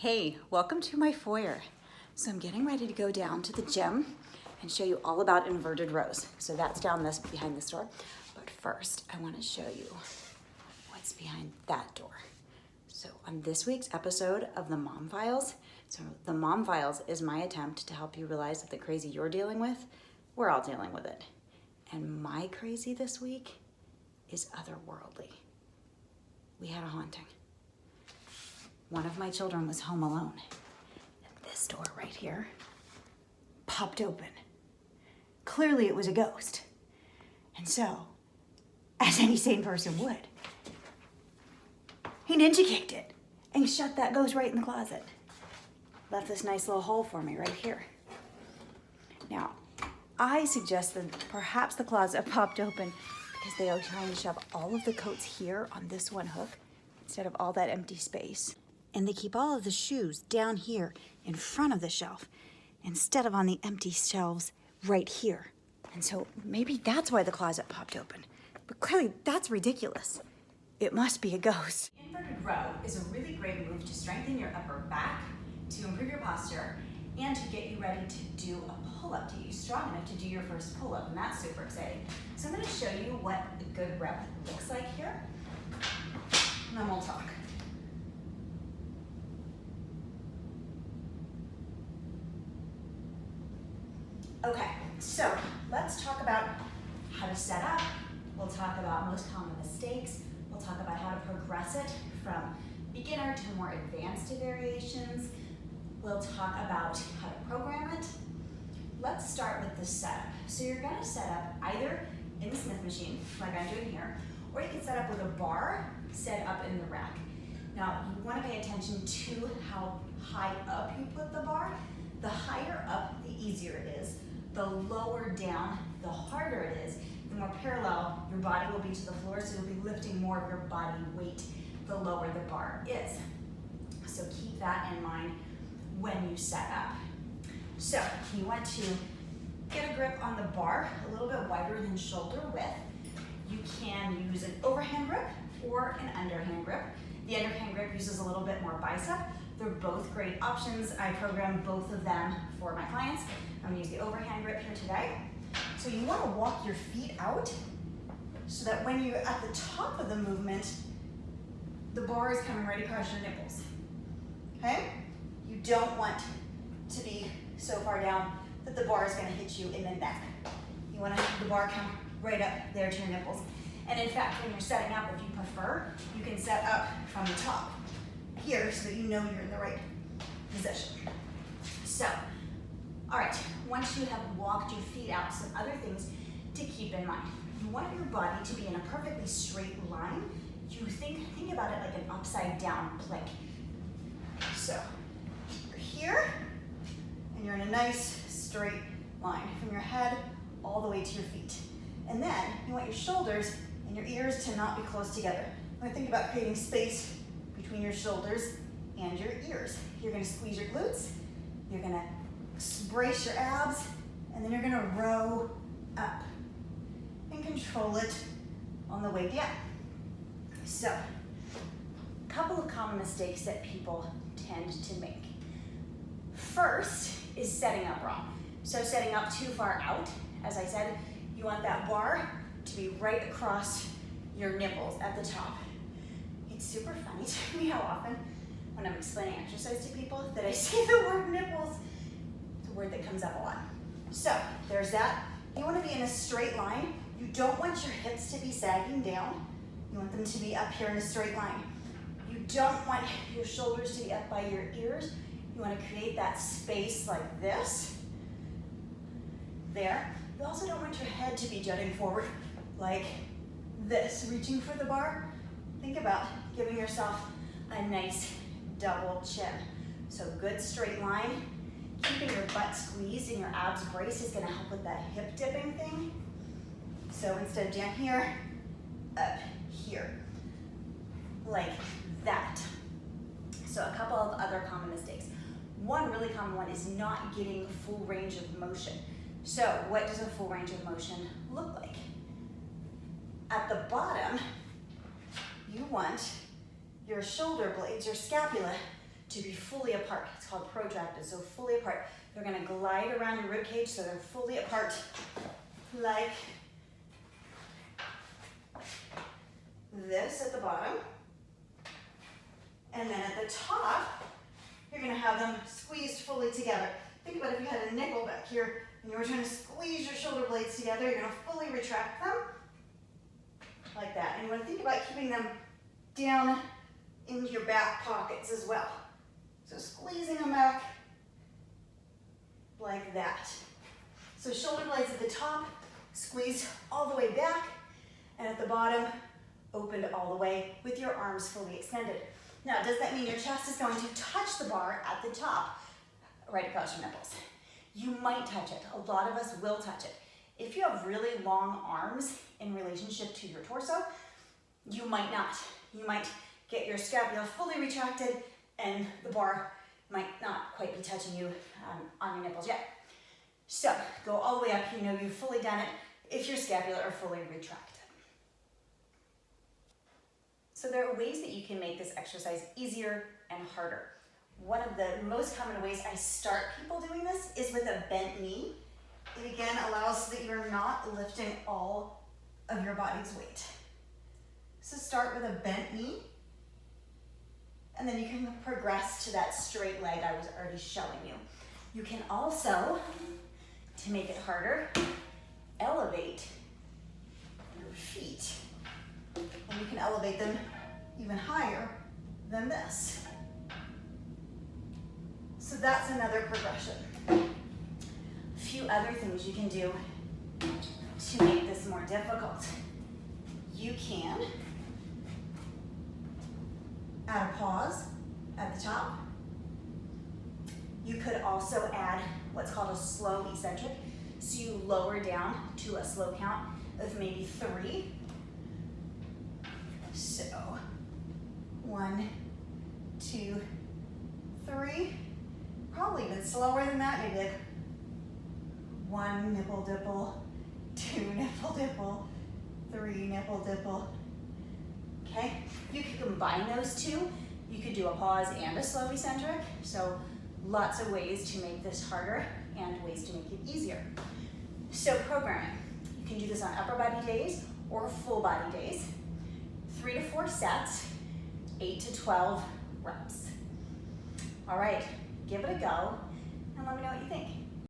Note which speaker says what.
Speaker 1: Hey, welcome to my foyer. So I'm getting ready to go down to the gym and show you all about inverted rows. So that's down this behind this door. But first, I want to show you what's behind that door. So on this week's episode of the Mom Files, so the Mom Files is my attempt to help you realize that the crazy you're dealing with, we're all dealing with it. And my crazy this week is otherworldly. We had a haunting. One of my children was home alone, and this door right here popped open. Clearly it was a ghost. And so, as any sane person would, he ninja kicked it and shut that ghost right in the closet. Left this nice little hole for me right here. Now, I suggest that perhaps the closet popped open because they are trying to shove all of the coats here on this one hook instead of all that empty space. And they keep all of the shoes down here in front of the shelf instead of on the empty shelves right here. And so maybe that's why the closet popped open. But clearly that's ridiculous. It must be a ghost. Inverted row is a really great move to strengthen your upper back, to improve your posture, and to get you ready to do a pull-up, to get you strong enough to do your first pull-up, and that's super exciting. So I'm gonna show you what a good rep looks like here, and then we'll talk. Okay, so let's talk about how to set up. We'll talk about most common mistakes. We'll talk about how to progress it from beginner to more advanced variations. We'll talk about how to program it. Let's start with the setup. So you're gonna set up either in the Smith machine, like I'm doing here, or you can set up with a bar set up in the rack. Now, you wanna pay attention to how high up you put the bar. The higher up, the easier it is. The lower down, the harder it is. The more parallel your body will be to the floor, so you'll be lifting more of your body weight the lower the bar is. So keep that in mind when you set up. So you want to get a grip on the bar a little bit wider than shoulder width. You can use an overhand grip or an underhand grip. The underhand grip uses a little bit more bicep. They're both great options. I program both of them for my clients. I'm gonna use the overhand grip here today. So you wanna walk your feet out so that when you're at the top of the movement, the bar is coming right across your nipples, okay? You don't want to be so far down that the bar is gonna hit you in the neck. You wanna have the bar come right up there to your nipples. And in fact, when you're setting up, if you prefer, you can set up from the top here so that you know you're in the right position. So, all right, once you have walked your feet out, some other things to keep in mind. You want your body to be in a perfectly straight line. You think about it like an upside down plank. So, you're here, and you're in a nice straight line from your head all the way to your feet. And then you want your shoulders and your ears to not be close together. When I think about creating space between your shoulders and your ears. You're gonna squeeze your glutes, you're gonna brace your abs, and then you're gonna row up and control it on the way down. So, a couple of common mistakes that people tend to make. First is setting up wrong. So setting up too far out, as I said, you want that bar to be right across your nipples at the top. It's super funny to me how often when I'm explaining exercise to people that I say the word nipples. It's a word that comes up a lot. So there's that. You want to be in a straight line. You don't want your hips to be sagging down. You want them to be up here in a straight line. You don't want your shoulders to be up by your ears. You want to create that space like this. There. You also don't want your head to be jutting forward like this, reaching for the bar. Think about giving yourself a nice double chin. So good straight line. Keeping your butt squeezed and your abs braced is gonna help with that hip dipping thing. So instead of down here, up here, like that. So a couple of other common mistakes. One really common one is not getting full range of motion. So what does a full range of motion look like? At the bottom, you want your shoulder blades, your scapula, to be fully apart. It's called protracted, so fully apart. They're gonna glide around your rib cage so they're fully apart, like this at the bottom. And then at the top, you're gonna have them squeezed fully together. Think about if you had a nickel back here and you were trying to squeeze your shoulder blades together, you're gonna fully retract them, like that. And you wanna think about keeping them down into your back pockets as well. So squeezing them back like that. So shoulder blades at the top, squeezed all the way back, and at the bottom, opened all the way with your arms fully extended. Now, does that mean your chest is going to touch the bar at the top, right across your nipples? You might touch it. A lot of us will touch it. If you have really long arms in relationship to your torso, you might not. You might get your scapula fully retracted and the bar might not quite be touching you on your nipples yet. So go all the way up, you know you've fully done it if your scapula are fully retracted. So there are ways that you can make this exercise easier and harder. One of the most common ways I start people doing this is with a bent knee. It again allows so that you're not lifting all of your body's weight. So start with a bent knee, and then you can progress to that straight leg I was already showing you. You can also, to make it harder, elevate your feet. And you can elevate them even higher than this. So that's another progression. A few other things you can do to make this more difficult. You can add a pause at the top. You could also add what's called a slow eccentric. So you lower down to a slow count of maybe 3. So 1, 2, 3. Probably even slower than that, maybe like 1 nipple dipple, 2 nipple dipple, 3 nipple dipple. Okay, you could combine those two. You could do a pause and a slow eccentric. So lots of ways to make this harder and ways to make it easier. So programming, you can do this on upper body days or full body days. 3 to 4 sets, 8 to 12 reps. All right, give it a go and let me know what you think.